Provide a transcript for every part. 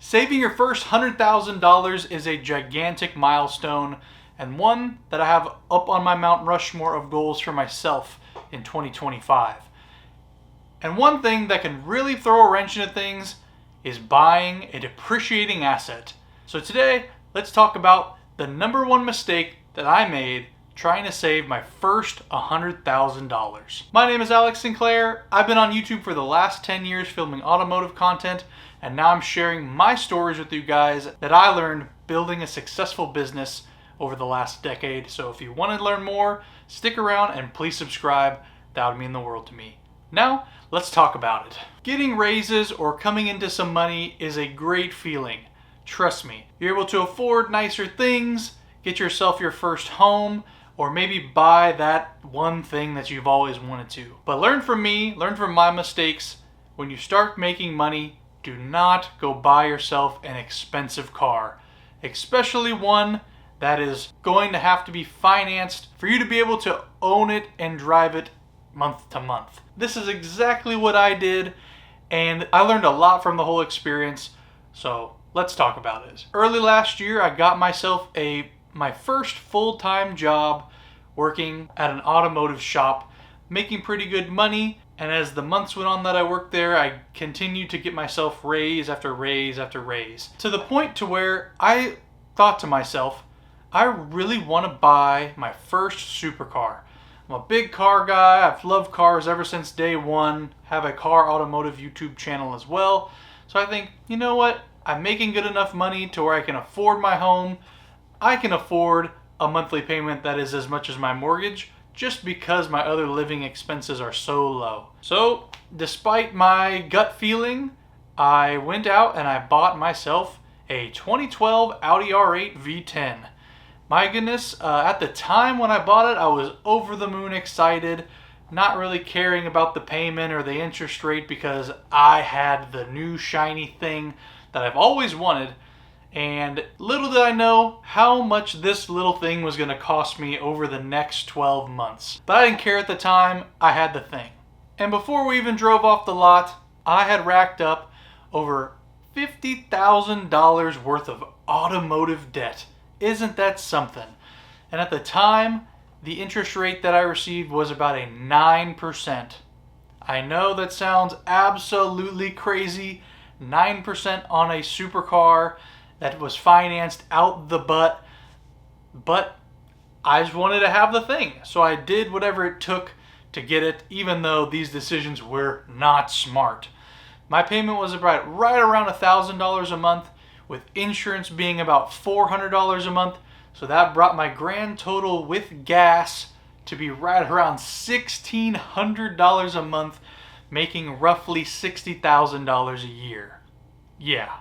Saving your first $100,000 is a gigantic milestone and one that I have up on my Mount Rushmore of goals for myself in 2025. And one thing that can really throw a wrench into things is buying a depreciating asset. So today, let's talk about the number one mistake that I made trying to save my first $100,000. My name is Alex Sinclair. I've been on YouTube for the last 10 years filming automotive content, and now I'm sharing my stories with you guys that I learned building a successful business over the last decade. So if you want to learn more, stick around and please subscribe. That would mean the world to me. Now, let's talk about it. Getting raises or coming into some money is a great feeling. Trust me. You're able to afford nicer things, get yourself your first home, or maybe buy that one thing that you've always wanted to. But learn from me, learn from my mistakes. When you start making money, do not go buy yourself an expensive car, especially one that is going to have to be financed for you to be able to own it and drive it month to month. This is exactly what I did, and I learned a lot from the whole experience, so let's talk about it. Early last year, I got myself my first full-time job working at an automotive shop, making pretty good money, and as the months went on that I worked there, I continued to get myself raise after raise after raise, to the point to where I thought to myself, I really want to buy my first supercar. I'm a big car guy. I've loved cars ever since day one. Have a car automotive YouTube channel as well. So I think, you know what? I'm making good enough money to where I can afford my home. I can afford a monthly payment that is as much as my mortgage just because my other living expenses are so low. So despite my gut feeling, I went out and I bought myself a 2012 Audi R8 V10. My goodness, at the time when I bought it, I was over the moon excited, not really caring about the payment or the interest rate because I had the new shiny thing that I've always wanted. And little did I know how much this little thing was going to cost me over the next 12 months. But I didn't care at the time, I had the thing. And before we even drove off the lot, I had racked up over $50,000 worth of automotive debt. Isn't that something? And at the time, the interest rate that I received was about a 9%. I know that sounds absolutely crazy. 9% on a supercar that was financed out the butt. But I just wanted to have the thing. So I did whatever it took to get it, even though these decisions were not smart. My payment was right around $1,000 a month, with insurance being about $400 a month. So that brought my grand total with gas to be right around $1,600 a month, making roughly $60,000 a year. Yeah,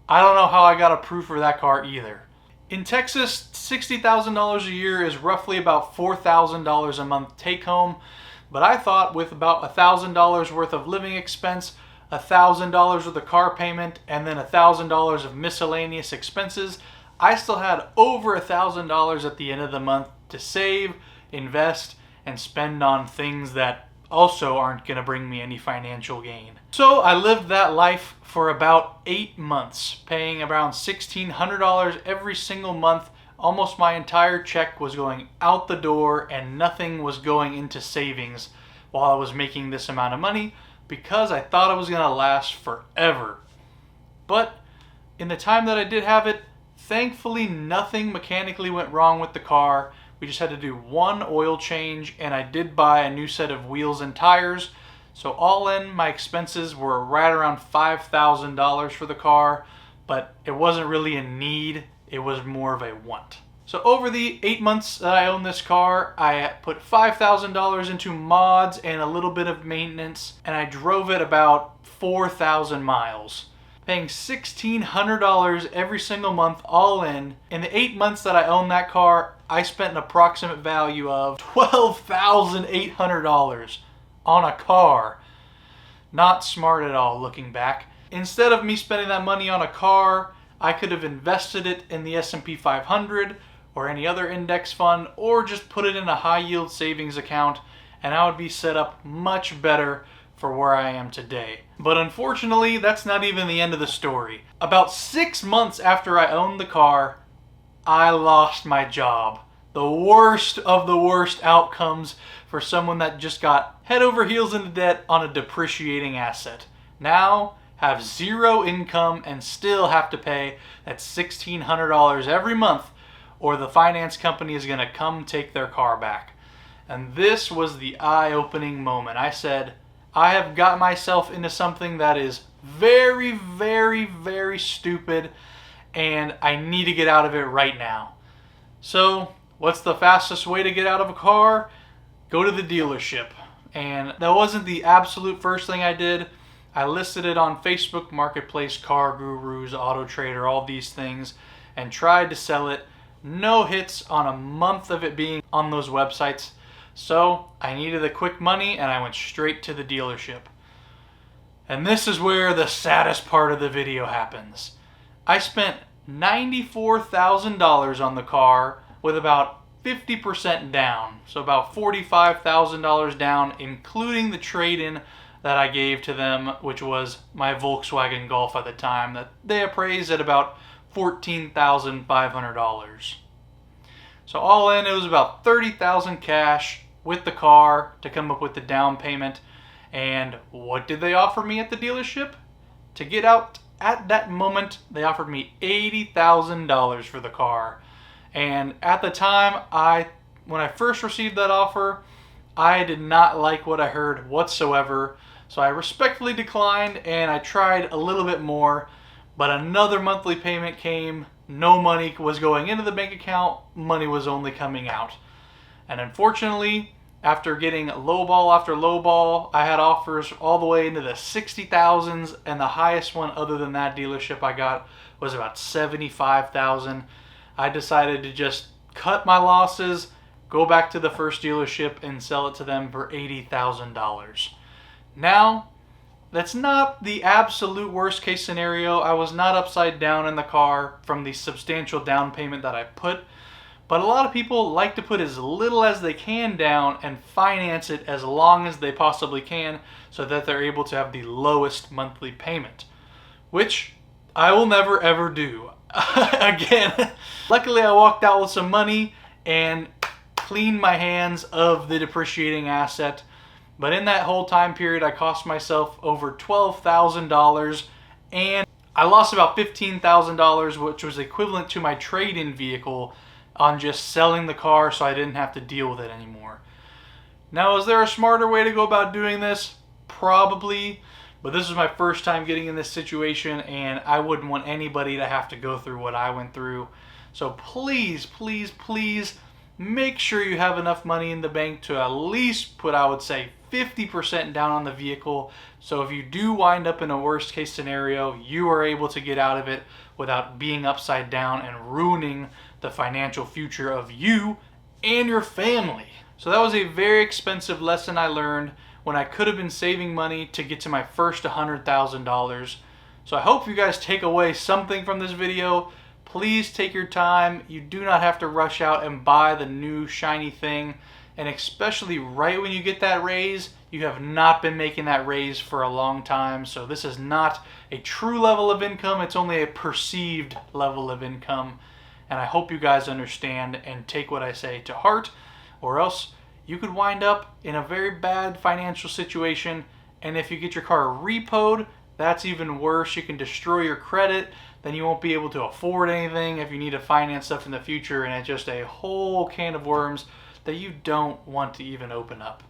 I don't know how I got approved for that car either. In Texas, $60,000 a year is roughly about $4,000 a month take home, but I thought with about $1,000 worth of living expense, $1,000 of the car payment, and then $1,000 of miscellaneous expenses, I still had over $1,000 at the end of the month to save, invest, and spend on things that also aren't going to bring me any financial gain. So I lived that life for about 8 months, paying around $1,600 every single month. Almost my entire check was going out the door and nothing was going into savings while I was making this amount of money, because I thought it was going to last forever. But in the time that I did have it, thankfully nothing mechanically went wrong with the car. We just had to do one oil change, and I did buy a new set of wheels and tires. So all in, my expenses were right around $5,000 for the car, but it wasn't really a need, it was more of a want. So over the 8 months that I owned this car, I put $5,000 into mods and a little bit of maintenance, and I drove it about 4,000 miles, paying $1,600 every single month all in. In the 8 months that I owned that car, I spent an approximate value of $12,800 on a car. Not smart at all looking back. Instead of me spending that money on a car, I could have invested it in the S&P 500 or any other index fund, or just put it in a high yield savings account, and I would be set up much better for where I am today. But unfortunately, that's not even the end of the story. About 6 months after I owned the car, I lost my job. The worst of the worst outcomes for someone that just got head over heels into debt on a depreciating asset. Now, have zero income and still have to pay that $1,600 every month, or the finance company is going to come take their car back. And this was the eye-opening moment. I said, I have got myself into something that is very, very, very stupid, and I need to get out of it right now. So, what's the fastest way to get out of a car? Go to the dealership. And that wasn't the absolute first thing I did. I listed it on Facebook Marketplace, Car Gurus, Auto Trader, all these things, and tried to sell it. No hits on a month of it being on those websites. So I needed the quick money and I went straight to the dealership. And this is where the saddest part of the video happens. I spent $94,000 on the car with about 50% down. So about $45,000 down, including the trade-in that I gave to them, which was my Volkswagen Golf at the time, that they appraised at about $14,500. So all in, it was about $30,000 cash with the car to come up with the down payment. And what did they offer me at the dealership? To get out at that moment, they offered me $80,000 for the car. And at the time, when I first received that offer, I did not like what I heard whatsoever. So I respectfully declined and I tried a little bit more, but another monthly payment came. No money was going into the bank account, money was only coming out. And unfortunately, after getting lowball after lowball, I had offers all the way into the 60,000s, and the highest one other than that dealership I got was about 75,000. I decided to just cut my losses, go back to the first dealership and sell it to them for $80,000. Now, that's not the absolute worst case scenario. I was not upside down in the car from the substantial down payment that I put, but a lot of people like to put as little as they can down and finance it as long as they possibly can so that they're able to have the lowest monthly payment, which I will never ever do. Again, luckily I walked out with some money and cleaned my hands of the depreciating asset. But in that whole time period, I cost myself over $12,000, and I lost about $15,000, which was equivalent to my trade-in vehicle, on just selling the car so I didn't have to deal with it anymore. Now, is there a smarter way to go about doing this? Probably, but this is my first time getting in this situation, and I wouldn't want anybody to have to go through what I went through. So please, please, please, make sure you have enough money in the bank to at least put, I would say, 50% down on the vehicle. So if you do wind up in a worst case scenario, you are able to get out of it without being upside down and ruining the financial future of you and your family. So that was a very expensive lesson I learned when I could have been saving money to get to my first $100,000. So I hope you guys take away something from this video. Please take your time. You do not have to rush out and buy the new shiny thing. And especially right when you get that raise, you have not been making that raise for a long time. So this is not a true level of income. It's only a perceived level of income. And I hope you guys understand and take what I say to heart, or else you could wind up in a very bad financial situation. And if you get your car repoed, that's even worse. You can destroy your credit. Then you won't be able to afford anything if you need to finance stuff in the future. And it's just a whole can of worms that you don't want to even open up.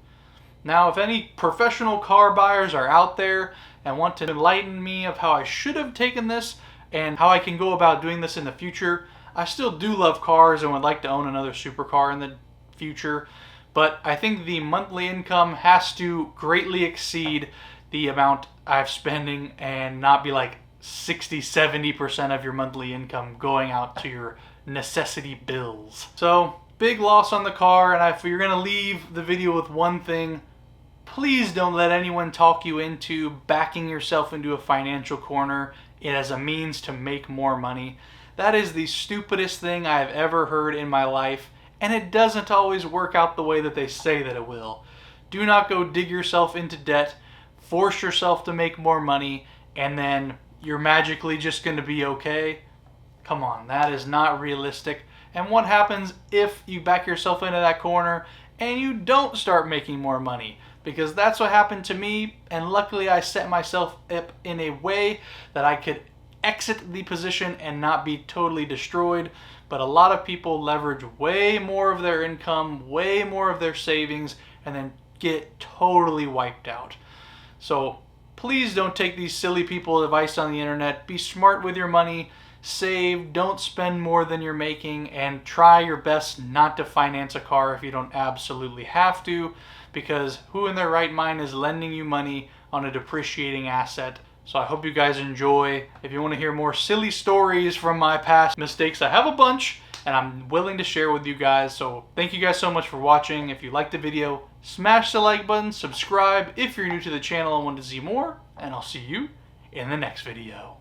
Now, if any professional car buyers are out there and want to enlighten me of how I should have taken this and how I can go about doing this in the future, I still do love cars and would like to own another supercar in the future, but I think the monthly income has to greatly exceed the amount I'm spending and not be like 60-70% of your monthly income going out to your necessity bills. So big loss on the car, and if you're going to leave the video with one thing, please don't let anyone talk you into backing yourself into a financial corner as a means to make more money. That is the stupidest thing I have ever heard in my life, and it doesn't always work out the way that they say that it will. Do not go dig yourself into debt force yourself to make more money, and then you're magically just going to be okay. Come on, that is not realistic. And what happens if you back yourself into that corner and you don't start making more money? Because that's what happened to me, and luckily I set myself up in a way that I could exit the position and not be totally destroyed. But a lot of people leverage way more of their income, way more of their savings, and then get totally wiped out. So please don't take these silly people's advice on the internet. Be smart with your money. Save, don't spend more than you're making, and try your best not to finance a car if you don't absolutely have to, because who in their right mind is lending you money on a depreciating asset? So I hope you guys enjoy. If you want to hear more silly stories from my past mistakes, I have a bunch, and I'm willing to share with you guys. So thank you guys so much for watching. If you liked the video, smash the like button, subscribe if you're new to the channel and want to see more, and I'll see you in the next video.